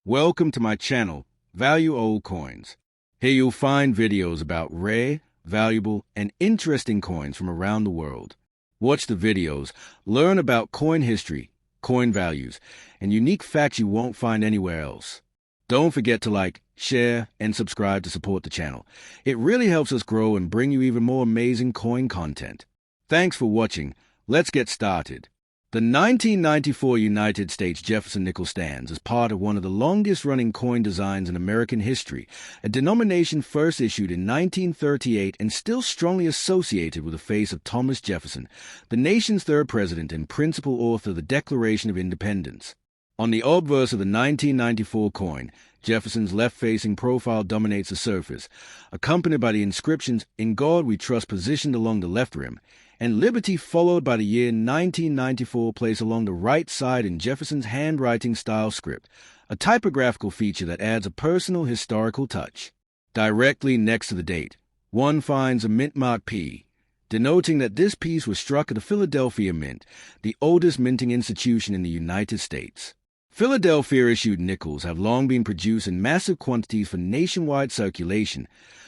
Welcome to my channel, Value Old Coins. Here you'll find videos about rare, valuable, and interesting coins from around the world. Watch the videos, learn about coin history, coin values, and unique facts you won't find anywhere else. Don't forget to like, share, and subscribe to support the channel. It really helps us grow and bring you even more amazing coin content. Thanks for watching. Let's get started. The 1994 United States Jefferson Nickel stands as part of one of the longest-running coin designs in American history, a denomination first issued in 1938 and still strongly associated with the face of Thomas Jefferson, the nation's third president and principal author of the Declaration of Independence. On the obverse of the 1994 coin, Jefferson's left-facing profile dominates the surface, accompanied by the inscriptions, "In God We Trust," positioned along the left rim, and "Liberty," followed by the year 1994 placed along the right side in Jefferson's handwriting-style script, a typographical feature that adds a personal historical touch. Directly next to the date, one finds a mint mark P, denoting that this piece was struck at the Philadelphia Mint, the oldest minting institution in the United States. Philadelphia-issued nickels have long been produced in massive quantities for nationwide circulation,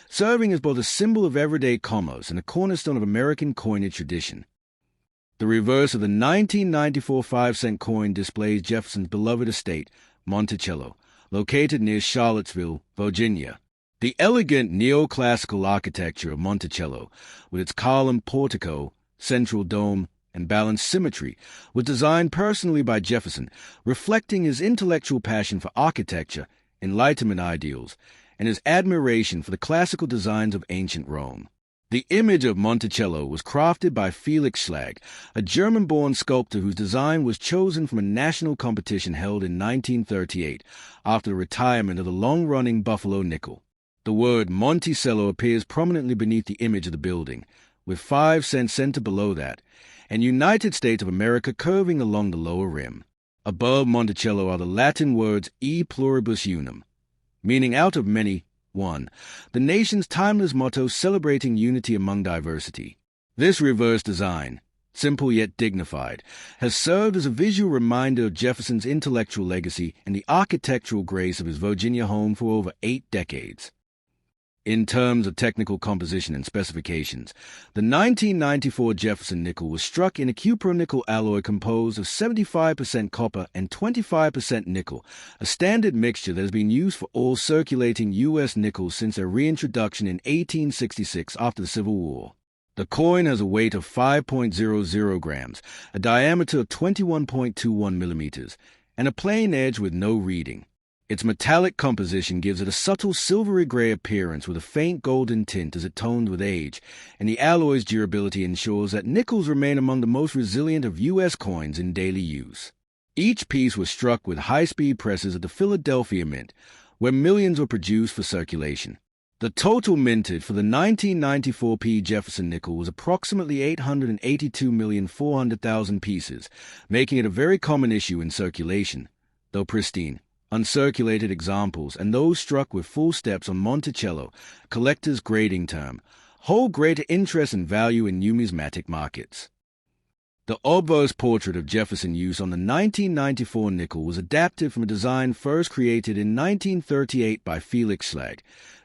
serving as both a symbol of everyday commerce and a cornerstone of American coinage tradition. The reverse of the 1994 5-cent coin displays Jefferson's beloved estate, Monticello, located near Charlottesville, Virginia. The elegant neoclassical architecture of Monticello, with its columned portico, central dome, and balanced symmetry, was designed personally by Jefferson, reflecting his intellectual passion for architecture, Enlightenment ideals, and his admiration for the classical designs of ancient Rome. The image of Monticello was crafted by Felix Schlag, a German-born sculptor whose design was chosen from a national competition held in 1938 after the retirement of the long-running Buffalo nickel. The word Monticello appears prominently beneath the image of the building, with 5 cents centered below that, and United States of America curving along the lower rim. Above Monticello are the Latin words E pluribus unum, meaning out of many, one, the nation's timeless motto celebrating unity among diversity. This reverse design, simple yet dignified, has served as a visual reminder of Jefferson's intellectual legacy and the architectural grace of his Virginia home for over 8 decades. In terms of technical composition and specifications, the 1994 Jefferson nickel was struck in a cupronickel alloy composed of 75% copper and 25% nickel, a standard mixture that has been used for all circulating U.S. nickels since their reintroduction in 1866 after the Civil War. The coin has a weight of 5.00 grams, a diameter of 21.21 millimeters, and a plain edge with no reading. Its metallic composition gives it a subtle silvery gray appearance with a faint golden tint as it tones with age, and the alloy's durability ensures that nickels remain among the most resilient of U.S. coins in daily use. Each piece was struck with high-speed presses at the Philadelphia Mint, where millions were produced for circulation. The total minted for the 1994 P. Jefferson nickel was approximately 882,400,000 pieces, making it a very common issue in circulation, though pristine. Uncirculated examples and those struck with full steps on Monticello, collector's grading term, hold greater interest and value in numismatic markets. The obverse portrait of Jefferson used on the 1994 nickel was adapted from a design first created in 1938 by Felix Schlag,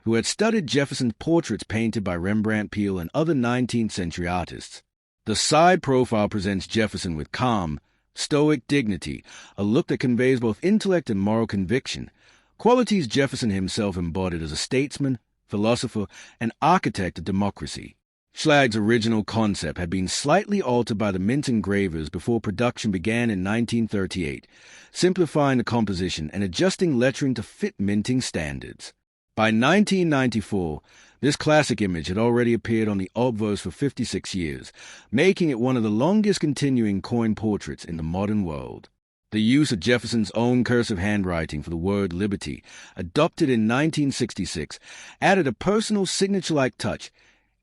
who had studied Jefferson's portraits painted by Rembrandt Peale and other 19th century artists. The side profile presents Jefferson with calm, stoic dignity, a look that conveys both intellect and moral conviction, qualities Jefferson himself embodied as a statesman, philosopher, and architect of democracy. Schlag's original concept had been slightly altered by the mint engravers before production began in 1938, simplifying the composition and adjusting lettering to fit minting standards. By 1994, this classic image had already appeared on the obverse for 56 years, making it one of the longest continuing coin portraits in the modern world. The use of Jefferson's own cursive handwriting for the word liberty, adopted in 1966, added a personal signature-like touch,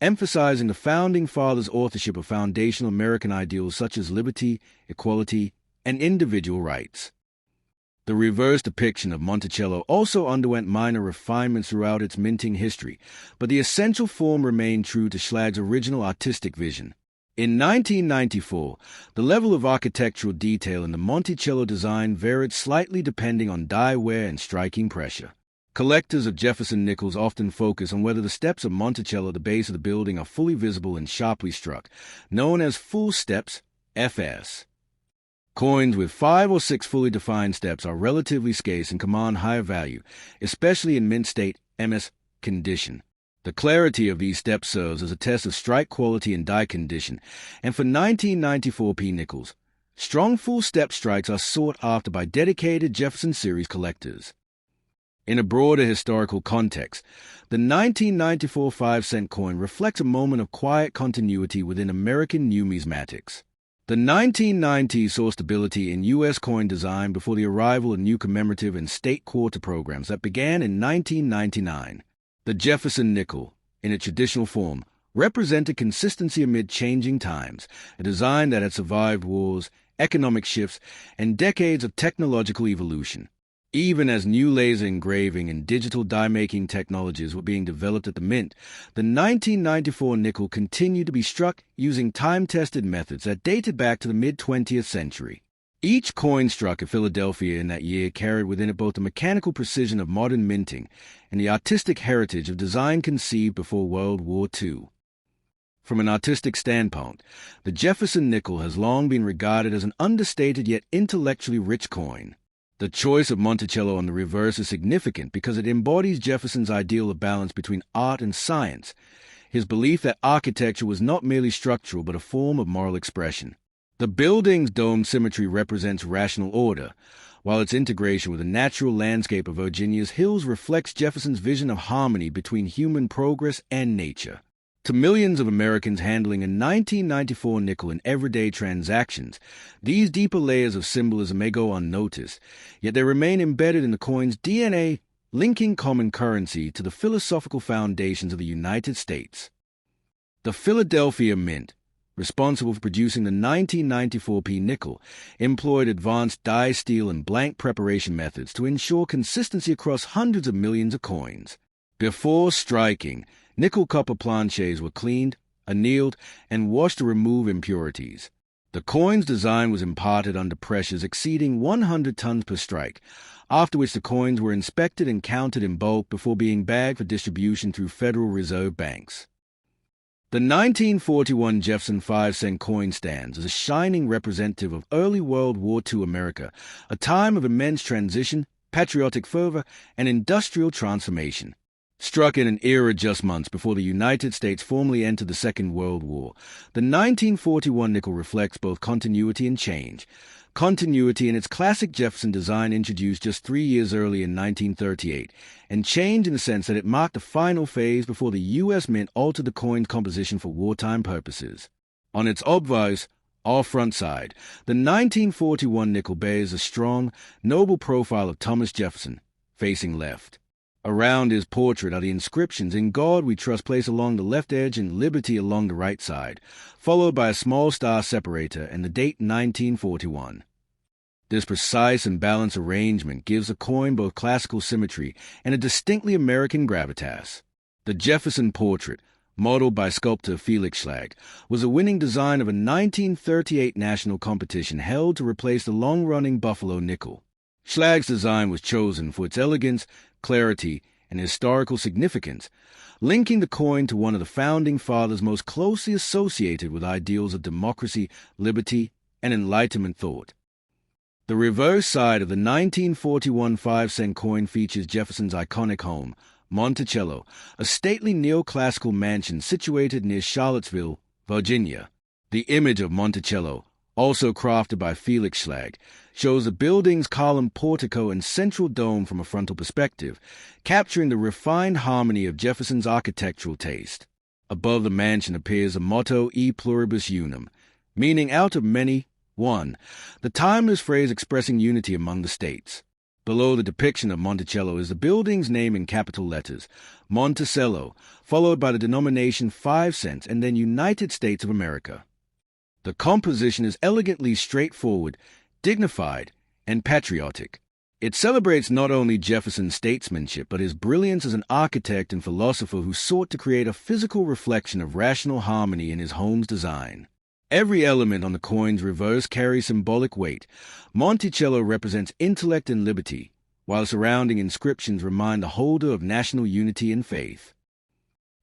emphasizing the Founding Fathers' authorship of foundational American ideals such as liberty, equality, and individual rights. The reverse depiction of Monticello also underwent minor refinements throughout its minting history, but the essential form remained true to Schlag's original artistic vision. In 1994, the level of architectural detail in the Monticello design varied slightly depending on die wear and striking pressure. Collectors of Jefferson Nickels often focus on whether the steps of Monticello at the base of the building are fully visible and sharply struck, known as full steps, FS. Coins with 5 or 6 fully defined steps are relatively scarce and command higher value, especially in mint state, MS, condition. The clarity of these steps serves as a test of strike quality and die condition, and for 1994 P nickels, strong full step strikes are sought after by dedicated Jefferson series collectors. In a broader historical context, the 1994 5-cent coin reflects a moment of quiet continuity within American numismatics. The 1990s saw stability in U.S. coin design before the arrival of new commemorative and state quarter programs that began in 1999. The Jefferson nickel, in its traditional form, represented consistency amid changing times, a design that had survived wars, economic shifts, and decades of technological evolution. Even as new laser engraving and digital die-making technologies were being developed at the Mint, the 1994 nickel continued to be struck using time-tested methods that dated back to the mid-20th century. Each coin struck at Philadelphia in that year carried within it both the mechanical precision of modern minting and the artistic heritage of design conceived before World War II. From an artistic standpoint, the Jefferson nickel has long been regarded as an understated yet intellectually rich coin. The choice of Monticello on the reverse is significant because it embodies Jefferson's ideal of balance between art and science, his belief that architecture was not merely structural but a form of moral expression. The building's dome symmetry represents rational order, while its integration with the natural landscape of Virginia's hills reflects Jefferson's vision of harmony between human progress and nature. To millions of Americans handling a 1994 nickel in everyday transactions, these deeper layers of symbolism may go unnoticed, yet they remain embedded in the coin's DNA, linking common currency to the philosophical foundations of the United States. The Philadelphia Mint, responsible for producing the 1994 P nickel, employed advanced die, steel, and blank preparation methods to ensure consistency across hundreds of millions of coins. Before striking, nickel copper planchets were cleaned, annealed, and washed to remove impurities. The coin's design was imparted under pressures exceeding 100 tons per strike, after which the coins were inspected and counted in bulk before being bagged for distribution through Federal Reserve banks. The 1941 Jefferson 5-cent coin stands as a shining representative of early World War II America, a time of immense transition, patriotic fervor, and industrial transformation. Struck in an era just months before the United States formally entered the Second World War, the 1941 nickel reflects both continuity and change. Continuity in its classic Jefferson design introduced just 3 years early in 1938, and change in the sense that it marked the final phase before the U.S. Mint altered the coin's composition for wartime purposes. On its obverse, or front side, the 1941 nickel bears a strong, noble profile of Thomas Jefferson, facing left. Around his portrait are the inscriptions, "In God we trust," placed along the left edge and "Liberty" along the right side, followed by a small star separator and the date 1941. This precise and balanced arrangement gives the coin both classical symmetry and a distinctly American gravitas. The Jefferson portrait, modeled by sculptor Felix Schlag, was a winning design of a 1938 national competition held to replace the long-running Buffalo nickel. Schlag's design was chosen for its elegance, clarity, and historical significance, linking the coin to one of the Founding Fathers most closely associated with ideals of democracy, liberty, and Enlightenment thought. The reverse side of the 1941 5-cent coin features Jefferson's iconic home, Monticello, a stately neoclassical mansion situated near Charlottesville, Virginia. The image of Monticello, also crafted by Felix Schlag, shows the building's column portico and central dome from a frontal perspective, capturing the refined harmony of Jefferson's architectural taste. Above the mansion appears a motto E pluribus unum, meaning out of many, one, the timeless phrase expressing unity among the states. Below the depiction of Monticello is the building's name in capital letters, Monticello, followed by the denomination 5 cents and then United States of America. The composition is elegantly straightforward, dignified, and patriotic. It celebrates not only Jefferson's statesmanship but his brilliance as an architect and philosopher who sought to create a physical reflection of rational harmony in his home's design. Every element on the coin's reverse carries symbolic weight. Monticello represents intellect and liberty, while surrounding inscriptions remind the holder of national unity and faith.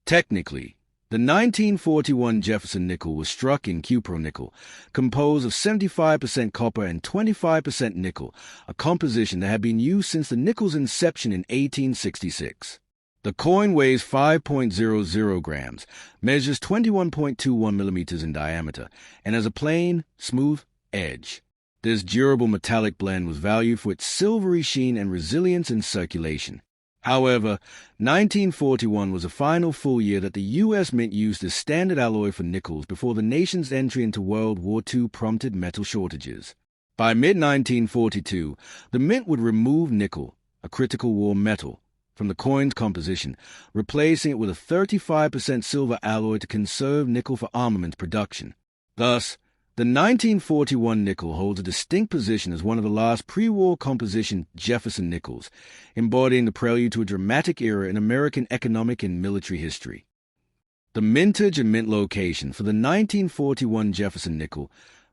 Technically, the 1941 Jefferson nickel was struck in cupro nickel, composed of 75% copper and 25% nickel, a composition that had been used since the nickel's inception in 1866. The coin weighs 5.00 grams, measures 21.21 millimeters in diameter, and has a plain, smooth edge. This durable metallic blend was valued for its silvery sheen and resilience in circulation. However, 1941 was the final full year that the U.S. Mint used as standard alloy for nickels before the nation's entry into World War II prompted metal shortages. By mid-1942, the Mint would remove nickel, a critical war metal, from the coin's composition, replacing it with a 35% silver alloy to conserve nickel for armaments production. Thus, the 1941 nickel holds a distinct position as one of the last pre-war composition Jefferson nickels, embodying the prelude to a dramatic era in American economic and military history. The mintage and mint location for the 1941 Jefferson nickel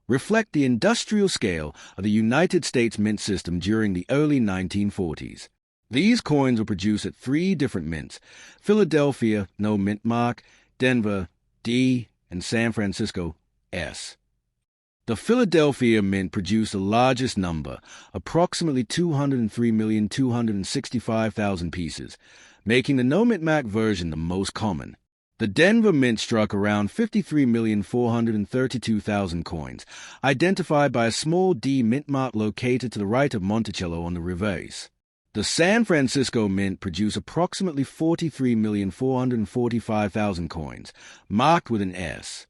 reflect the industrial scale of the United States mint system during the early 1940s. These coins were produced at 3 different mints: Philadelphia, no mint mark; Denver, D; and San Francisco, S. The Philadelphia Mint produced the largest number, approximately 203,265,000 pieces, making the no-mint-mark version the most common. The Denver Mint struck around 53,432,000 coins, identified by a small D mint mark located to the right of Monticello on the reverse. The San Francisco Mint produced approximately 43,445,000 coins, marked with an S.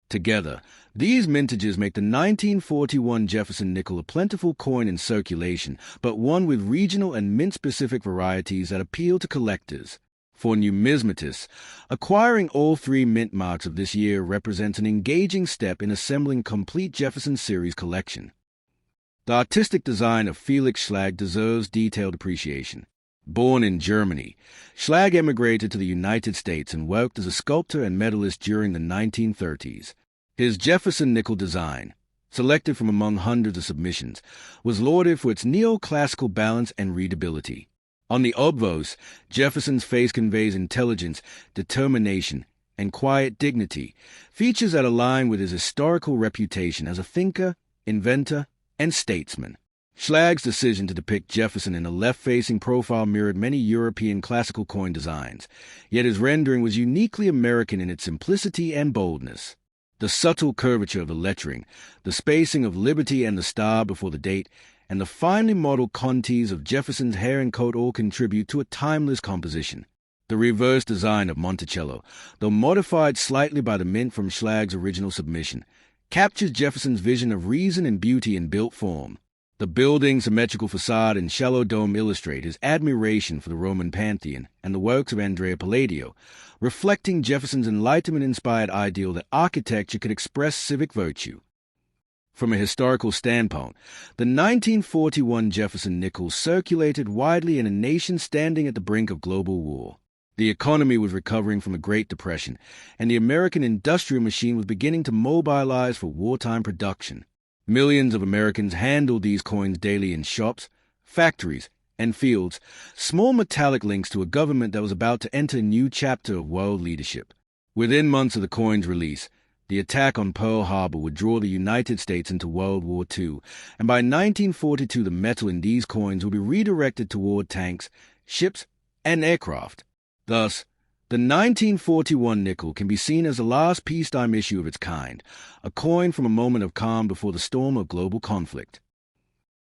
Together, these mintages make the 1941 Jefferson nickel a plentiful coin in circulation, but one with regional and mint-specific varieties that appeal to collectors. For numismatists, acquiring all 3 mint marks of this year represents an engaging step in assembling a complete Jefferson series collection. The artistic design of Felix Schlag deserves detailed appreciation. Born in Germany, Schlag emigrated to the United States and worked as a sculptor and medalist during the 1930s. His Jefferson nickel design, selected from among hundreds of submissions, was lauded for its neoclassical balance and readability. On the obverse, Jefferson's face conveys intelligence, determination, and quiet dignity, features that align with his historical reputation as a thinker, inventor, and statesman. Schlag's decision to depict Jefferson in a left-facing profile mirrored many European classical coin designs, yet his rendering was uniquely American in its simplicity and boldness. The subtle curvature of the lettering, the spacing of liberty and the star before the date, and the finely modeled contours of Jefferson's hair and coat all contribute to a timeless composition. The reverse design of Monticello, though modified slightly by the mint from Schlag's original submission, captures Jefferson's vision of reason and beauty in built form. The building's symmetrical facade and shallow dome illustrate his admiration for the Roman Pantheon and the works of Andrea Palladio, reflecting Jefferson's Enlightenment-inspired ideal that architecture could express civic virtue. From a historical standpoint, the 1941 Jefferson nickel circulated widely in a nation standing at the brink of global war. The economy was recovering from a Great Depression, and the American industrial machine was beginning to mobilize for wartime production. Millions of Americans handled these coins daily in shops, factories, and fields, small metallic links to a government that was about to enter a new chapter of world leadership. Within months of the coin's release, the attack on Pearl Harbor would draw the United States into World War II, and by 1942 the metal in these coins would be redirected toward tanks, ships, and aircraft. Thus, the 1941 nickel can be seen as the last peacetime issue of its kind, a coin from a moment of calm before the storm of global conflict.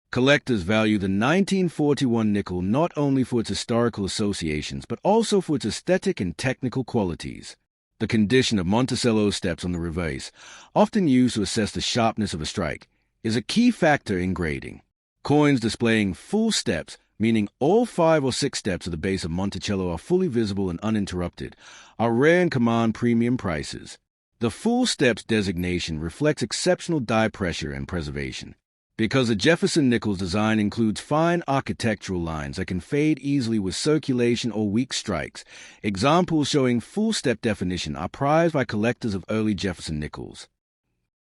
Collectors value the 1941 nickel not only for its historical associations, but also for its aesthetic and technical qualities. The condition of Monticello's steps on the reverse, often used to assess the sharpness of a strike, is a key factor in grading. Coins displaying full steps, meaning all 5 or 6 steps of the base of Monticello are fully visible and uninterrupted, are rare and command premium prices. The full steps designation reflects exceptional die pressure and preservation. Because the Jefferson nickel's design includes fine architectural lines that can fade easily with circulation or weak strikes, examples showing full step definition are prized by collectors of early Jefferson nickels.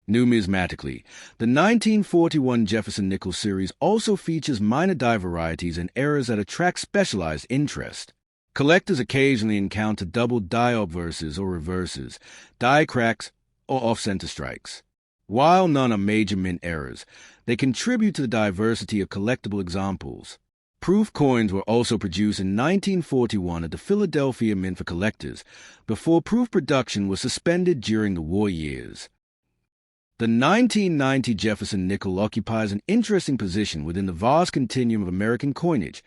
Numismatically, the 1941 Jefferson Nickel series also features minor die varieties and errors that attract specialized interest. Collectors occasionally encounter double die obverses or reverses, die cracks, or off-center strikes. While none are major mint errors, they contribute to the diversity of collectible examples. Proof coins were also produced in 1941 at the Philadelphia Mint for collectors, before proof production was suspended during the war years. The 1990 Jefferson Nickel occupies an interesting position within the vast continuum of American coinage,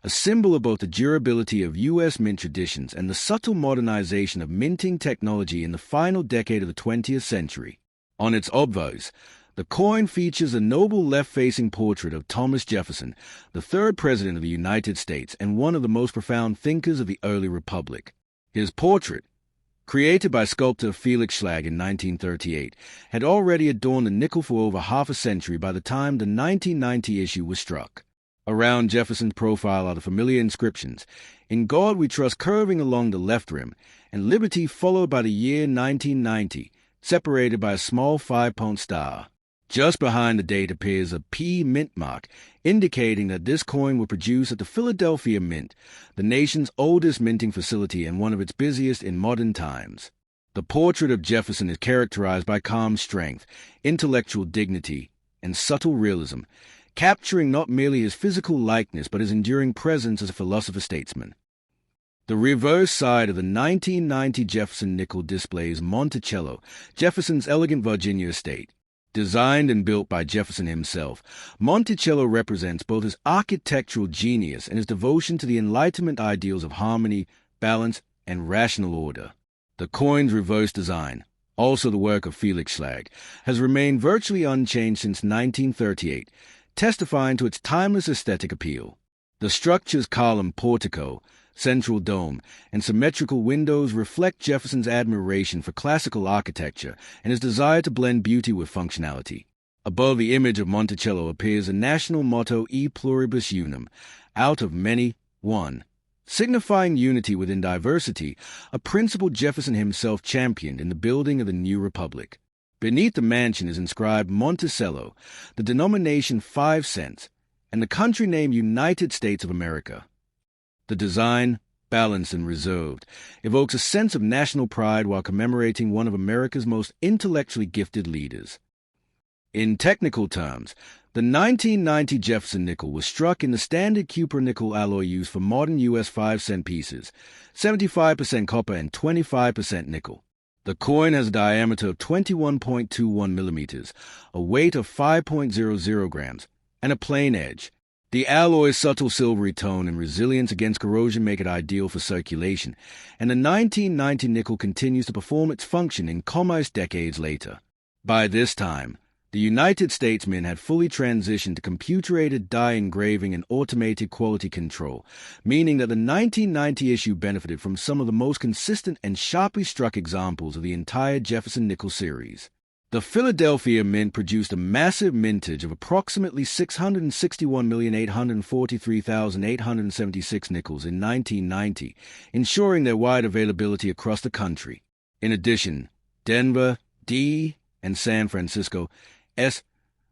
a symbol of both the durability of U.S. mint traditions and the subtle modernization of minting technology in the final decade of the 20th century. On its obverse, the coin features a noble left-facing portrait of Thomas Jefferson, the third President of the United States and one of the most profound thinkers of the early republic. His portrait, created by sculptor Felix Schlag in 1938, had already adorned the nickel for over half a century by the time the 1990 issue was struck. Around Jefferson's profile are the familiar inscriptions, "In God We Trust," curving along the left rim, and "Liberty," followed by the year 1990, separated by a small 5-point star. Just behind the date appears a P mint mark, indicating that this coin was produced at the Philadelphia Mint, the nation's oldest minting facility and one of its busiest in modern times. The portrait of Jefferson is characterized by calm strength, intellectual dignity, and subtle realism, capturing not merely his physical likeness but his enduring presence as a philosopher-statesman. The reverse side of the 1990 Jefferson Nickel displays Monticello, Jefferson's elegant Virginia estate. Designed and built by Jefferson himself, Monticello represents both his architectural genius and his devotion to the Enlightenment ideals of harmony, balance, and rational order. The coin's reverse design, also the work of Felix Schlag, has remained virtually unchanged since 1938, testifying to its timeless aesthetic appeal. The structure's column portico, central dome, and symmetrical windows reflect Jefferson's admiration for classical architecture and his desire to blend beauty with functionality. Above the image of Monticello appears the national motto E pluribus unum, out of many, one, signifying unity within diversity, a principle Jefferson himself championed in the building of the new republic. Beneath the mansion is inscribed Monticello, the denomination 5 cents, and the country name United States of America. The design, balanced and reserved, evokes a sense of national pride while commemorating one of America's most intellectually gifted leaders. In technical terms, the 1990 Jefferson Nickel was struck in the standard cupronickel alloy used for modern U.S. 5-cent pieces, 75% copper and 25% nickel. The coin has a diameter of 21.21 millimeters, a weight of 5.00 grams, and a plain edge. The alloy's subtle silvery tone and resilience against corrosion make it ideal for circulation, and the 1990 nickel continues to perform its function in commerce decades later. By this time, the United States Mint had fully transitioned to computer-aided die engraving and automated quality control, meaning that the 1990 issue benefited from some of the most consistent and sharply struck examples of the entire Jefferson Nickel series. The Philadelphia Mint produced a massive mintage of approximately 661,843,876 nickels in 1990, ensuring their wide availability across the country. In addition, Denver, D, and San Francisco S.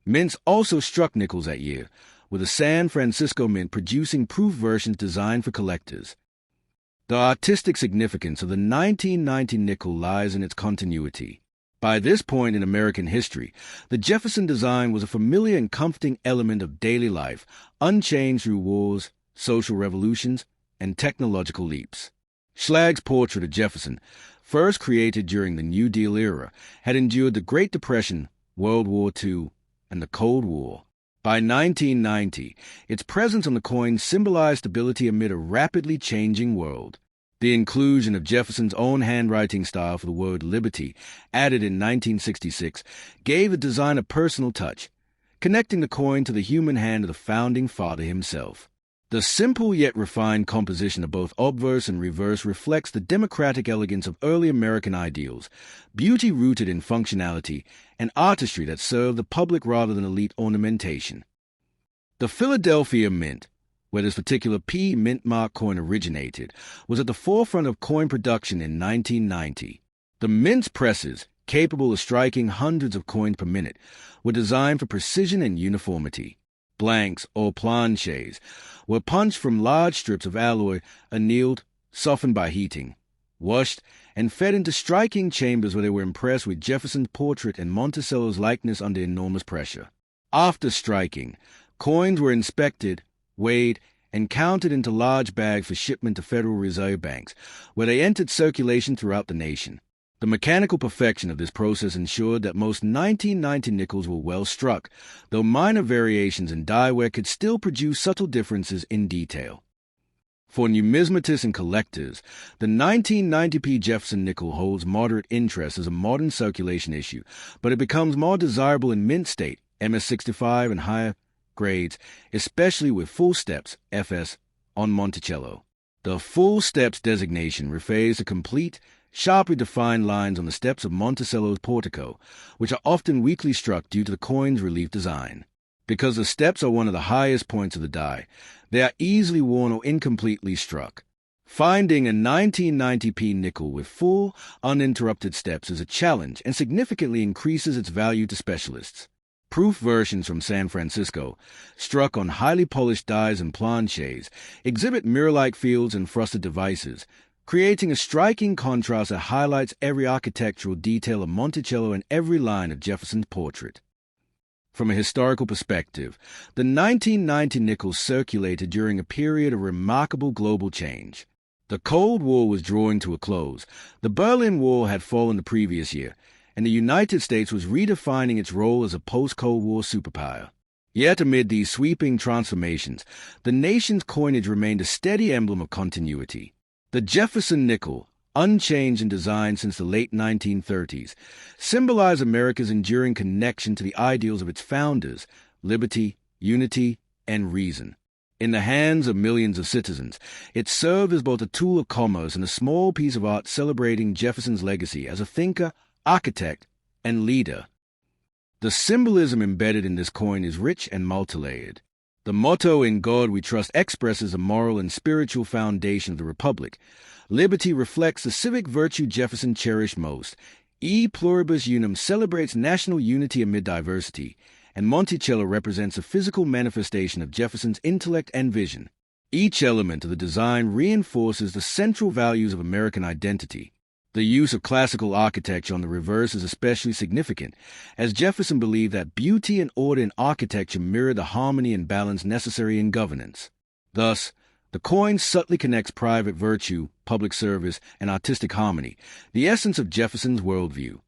mints also struck nickels that year, with the San Francisco Mint producing proof versions designed for collectors. The artistic significance of the 1990 nickel lies in its continuity. By this point in American history, the Jefferson design was a familiar and comforting element of daily life, unchanged through wars, social revolutions, and technological leaps. Schlag's portrait of Jefferson, first created during the New Deal era, had endured the Great Depression, World War II, and the Cold War. By 1990, its presence on the coin symbolized stability amid a rapidly changing world. The inclusion of Jefferson's own handwriting style for the word liberty, added in 1966, gave the design a personal touch, connecting the coin to the human hand of the founding father himself. The simple yet refined composition of both obverse and reverse reflects the democratic elegance of early American ideals, beauty rooted in functionality, and artistry that served the public rather than elite ornamentation. The Philadelphia Mint, where this particular P mint mark coin originated, was at the forefront of coin production in 1990. The mint's presses, capable of striking hundreds of coins per minute, were designed for precision and uniformity. Blanks, or planches, were punched from large strips of alloy, annealed, softened by heating, washed, and fed into striking chambers where they were impressed with Jefferson's portrait and Monticello's likeness under enormous pressure. After striking, coins were inspected, weighed, and counted into large bags for shipment to Federal Reserve banks, where they entered circulation throughout the nation. The mechanical perfection of this process ensured that most 1990 nickels were well struck, though minor variations in die wear could still produce subtle differences in detail. For numismatists and collectors, the 1990p Jefferson nickel holds moderate interest as a modern circulation issue, but it becomes more desirable in mint state, MS65 and higher grades, especially with full steps, FS, on Monticello. The full steps designation refers to complete, sharply defined lines on the steps of Monticello's portico, which are often weakly struck due to the coin's relief design. Because the steps are one of the highest points of the die, they are easily worn or incompletely struck. Finding a 1990p nickel with full, uninterrupted steps is a challenge and significantly increases its value to specialists. Proof versions from San Francisco, struck on highly polished dies and planches, exhibit mirror-like fields and frosted devices, creating a striking contrast that highlights every architectural detail of Monticello and every line of Jefferson's portrait. From a historical perspective, the 1990 nickels circulated during a period of remarkable global change. The Cold War was drawing to a close, the Berlin Wall had fallen the previous year, and the United States was redefining its role as a post-Cold War superpower. Yet amid these sweeping transformations, the nation's coinage remained a steady emblem of continuity. The Jefferson nickel, unchanged in design since the late 1930s, symbolized America's enduring connection to the ideals of its founders, liberty, unity, and reason. In the hands of millions of citizens, it served as both a tool of commerce and a small piece of art celebrating Jefferson's legacy as a thinker, architect, and leader. The symbolism embedded in this coin is rich and multilayered. The motto, "In God We Trust," expresses the moral and spiritual foundation of the Republic. Liberty reflects the civic virtue Jefferson cherished most. E pluribus unum celebrates national unity amid diversity, and Monticello represents a physical manifestation of Jefferson's intellect and vision. Each element of the design reinforces the central values of American identity. The use of classical architecture on the reverse is especially significant, as Jefferson believed that beauty and order in architecture mirror the harmony and balance necessary in governance. Thus, the coin subtly connects private virtue, public service, and artistic harmony, the essence of Jefferson's worldview.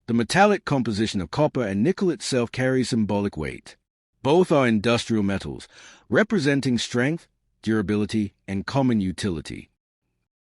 The metallic composition of copper and nickel itself carries symbolic weight. Both are industrial metals, representing strength, durability, and common utility.